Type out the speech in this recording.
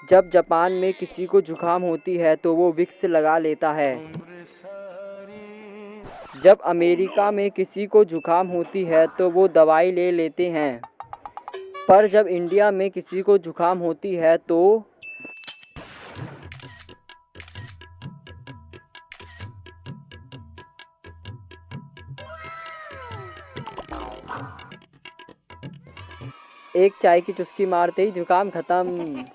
जब जापान में किसी को जुकाम होती है तो वो विक्स लगा लेता है। जब अमेरिका में किसी को जुकाम होती है तो वो दवाई ले लेते हैं। पर जब इंडिया में किसी को जुकाम होती है तो एक चाय की चुस्की मारते ही जुकाम खत्म।